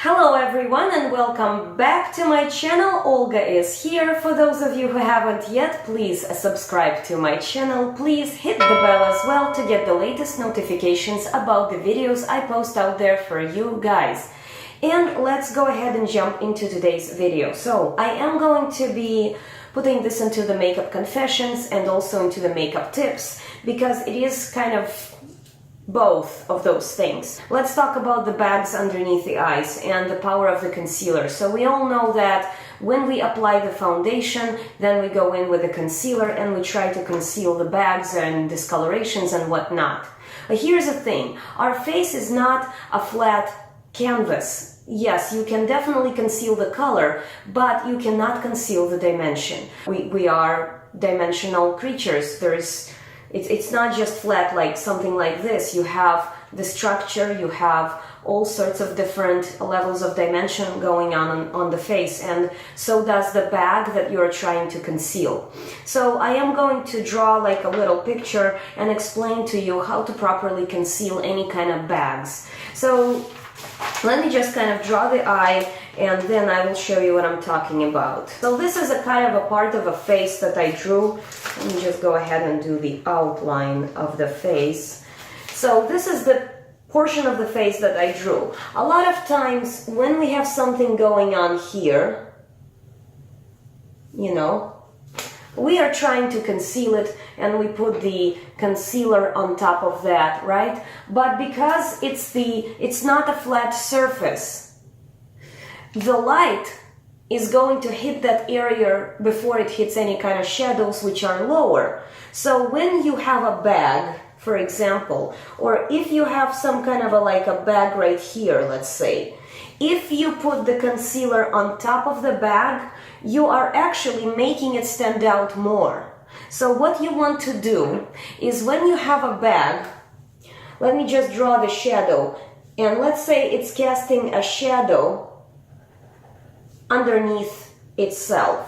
Hello everyone and welcome back to my channel. Olga is here. For those of you who haven't yet, please subscribe to my channel. Please hit the bell as well to get the latest notifications about the videos I post out there for you guys. And let's go ahead and jump into today's video. So I am going to be putting this into the makeup confessions and also into the makeup tips because it is kind of both of those things. Let's talk about the bags underneath the eyes and the power of the concealer. So we all know that when we apply the foundation, then we go in with the concealer and we try to conceal the bags and discolorations and whatnot. But here's the thing, our face is not a flat canvas. Yes, you can definitely conceal the color, but you cannot conceal the dimension. We are dimensional creatures. It's not just flat like something like this. You have the structure, you have all sorts of different levels of dimension going on the face, and so does the bag that you're trying to conceal. So I am going to draw like a little picture and explain to you how to properly conceal any kind of bags. So let me just kind of draw the eye and then I will show you what I'm talking about. So this is a kind of a part of a face that I drew. Let me just go ahead and do the outline of the face. So this is the portion of the face that I drew. A lot of times when we have something going on here, you know, we are trying to conceal it and we put the concealer on top of that, right? But because it's not a flat surface, the light is going to hit that area before it hits any kind of shadows which are lower. So when you have a bag, for example, or if you have some kind of a bag right here, let's say, if you put the concealer on top of the bag, you are actually making it stand out more. So what you want to do is when you have a bag, let me just draw the shadow, and let's say it's casting a shadow underneath itself.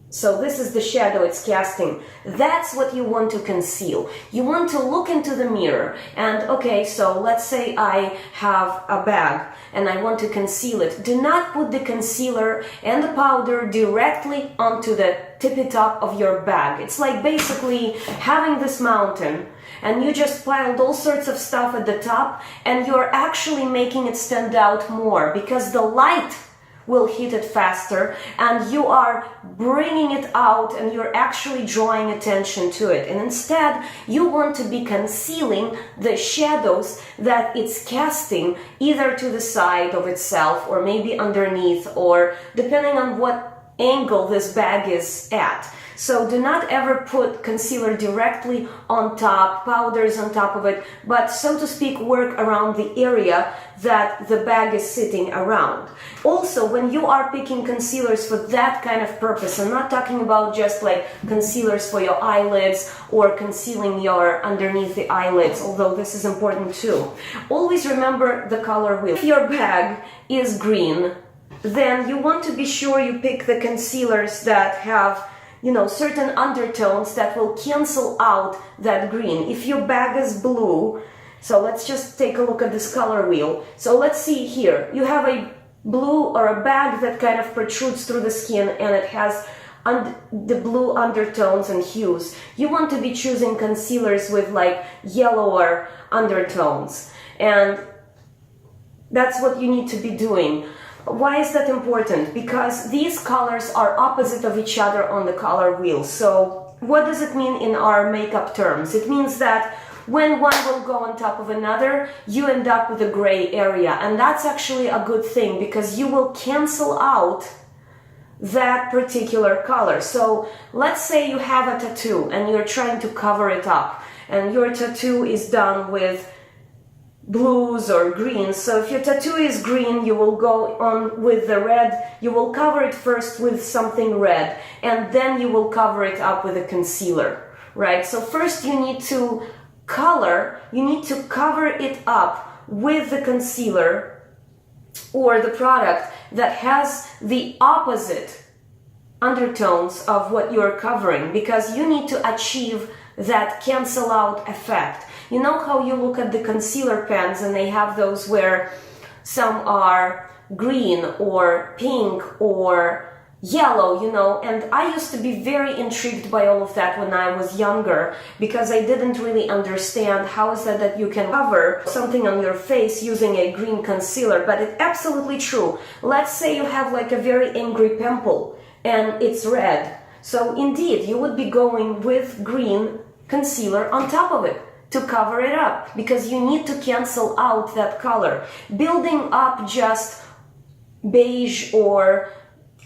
So this is the shadow it's casting. That's what you want to conceal. You want to look into the mirror and, okay, so let's say I have a bag and I want to conceal it. Do not put the concealer and the powder directly onto the tippy top of your bag. It's like basically having this mountain and you just piled all sorts of stuff at the top and you're actually making it stand out more because the light will hit it faster and you are bringing it out and you're actually drawing attention to it. And instead, you want to be concealing the shadows that it's casting either to the side of itself or maybe underneath, or depending on what angle this bag is at. So do not ever put concealer directly on top, powders on top of it, but so to speak, work around the area that the bag is sitting around. Also, when you are picking concealers for that kind of purpose, I'm not talking about just like concealers for your eyelids or concealing your underneath the eyelids, although this is important too. Always remember the color wheel. If your bag is green, then you want to be sure you pick the concealers that have, you know, certain undertones that will cancel out that green. If your bag is blue, so let's just take a look at this color wheel. So let's see here, you have a blue or a bag that kind of protrudes through the skin and it has the blue undertones and hues. You want to be choosing concealers with like yellower undertones, and that's what you need to be doing. Why is that important? Because these colors are opposite of each other on the color wheel. So what does it mean in our makeup terms? It means that when one will go on top of another, you end up with a gray area. And that's actually a good thing because you will cancel out that particular color. So let's say you have a tattoo and you're trying to cover it up and your tattoo is done with blues or greens. So if your tattoo is green, you will go on with the red. You will cover it first with something red and then you will cover it up with a concealer, right? So first you need to cover it up with the concealer or the product that has the opposite undertones of what you're covering, because you need to achieve that cancel out effect. You know how you look at the concealer pens and they have those where some are green or pink or yellow, you know, and I used to be very intrigued by all of that when I was younger, because I didn't really understand how is that you can cover something on your face using a green concealer. But it's absolutely true. Let's say you have like a very angry pimple and it's red. So indeed, you would be going with green concealer on top of it to cover it up, because you need to cancel out that color. Building up just beige or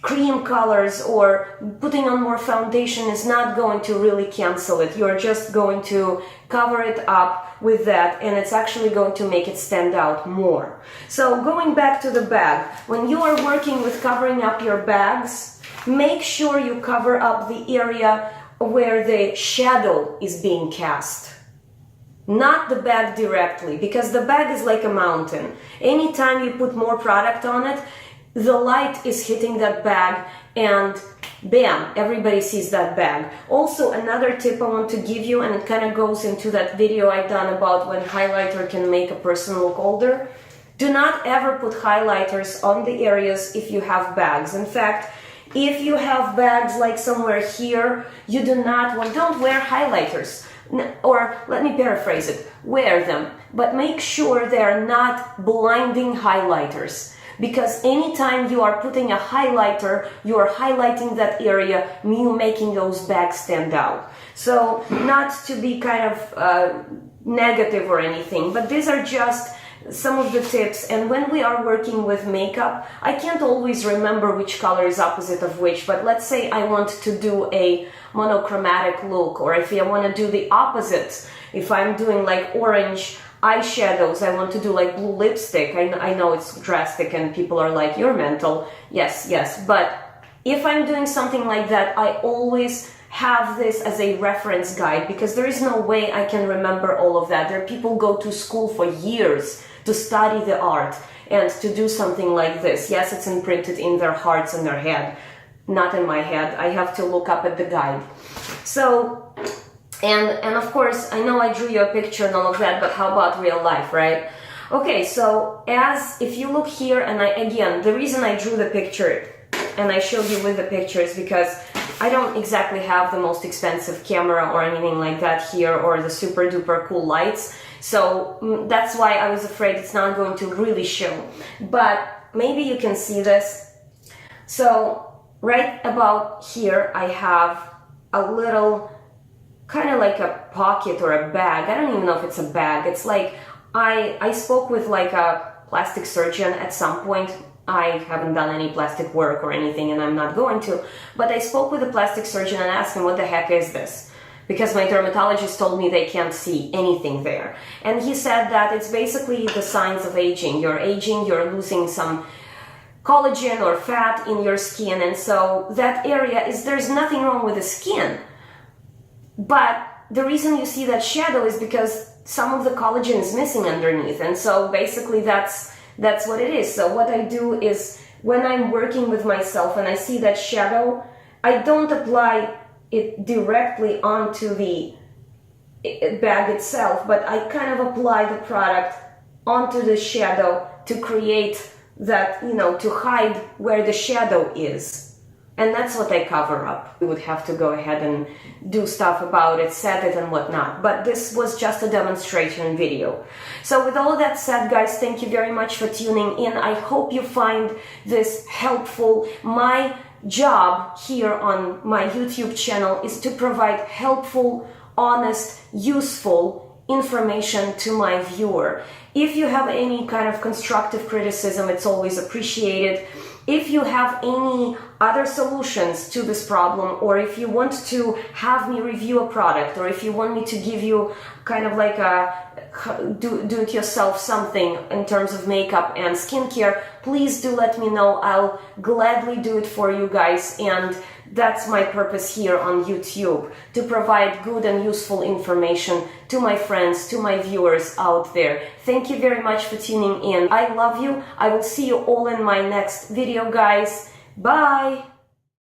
cream colors or putting on more foundation is not going to really cancel it. You're just going to cover it up with that, and it's actually going to make it stand out more. So going back to the bag, when you are working with covering up your bags, make sure you cover up the area where the shadow is being cast. Not the bag directly, because the bag is like a mountain. Anytime you put more product on it, the light is hitting that bag and bam, everybody sees that bag. Also, another tip I want to give you, and it kind of goes into that video I done about when highlighter can make a person look older. Do not ever put highlighters on the areas if you have bags. In fact, if you have bags like somewhere here, you don't wear highlighters. Or let me paraphrase it, wear them, but make sure they're not blinding highlighters. Because anytime you are putting a highlighter, you are highlighting that area, making those bags stand out. So not to be kind of negative or anything, but these are just some of the tips. And when we are working with makeup, I can't always remember which color is opposite of which, but let's say I want to do a monochromatic look, or if I want to do the opposite, if I'm doing like orange eyeshadows, I want to do like blue lipstick. I know it's drastic and people are like, you're mental. Yes, but if I'm doing something like that, I always have this as a reference guide, because there is no way I can remember all of that. There are people go to school for years to study the art and to do something like this. Yes, it's imprinted in their hearts and their head, not in my head. I have to look up at the guide. So and of course, I know I drew you a picture and all of that, but how about real life, right? Okay, so if you look here, and again, the reason I drew the picture and I showed you with the picture is because I don't exactly have the most expensive camera or anything like that here, or the super duper cool lights. So that's why I was afraid it's not going to really show. But maybe you can see this. So right about here, I have a little kind of like a pocket or a bag. I don't even know if it's a bag. It's like, I spoke with like a plastic surgeon at some point. I haven't done any plastic work or anything, and I'm not going to, but I spoke with a plastic surgeon and asked him, what the heck is this? Because my dermatologist told me they can't see anything there. And he said that it's basically the signs of aging. You're aging, you're losing some collagen or fat in your skin, and so that area there's nothing wrong with the skin. But the reason you see that shadow is because some of the collagen is missing underneath, and so basically that's what it is. So what I do is, when I'm working with myself and I see that shadow, I don't apply it directly onto the bag itself, but I kind of apply the product onto the shadow to create that, to hide where the shadow is. And that's what I cover up. We would have to go ahead and do stuff about it, set it and whatnot. But this was just a demonstration video. So with all of that said, guys, thank you very much for tuning in. I hope you find this helpful. My job here on my YouTube channel is to provide helpful, honest, useful information to my viewer. If you have any kind of constructive criticism, it's always appreciated. If you have any other solutions to this problem, or if you want to have me review a product, or if you want me to give you kind of like a do-it-yourself something in terms of makeup and skincare, please do let me know. I'll gladly do it for you guys, and that's my purpose here on YouTube, to provide good and useful information to my friends, to my viewers out there. Thank you very much for tuning in. I love you. I will see you all in my next video, guys. Bye!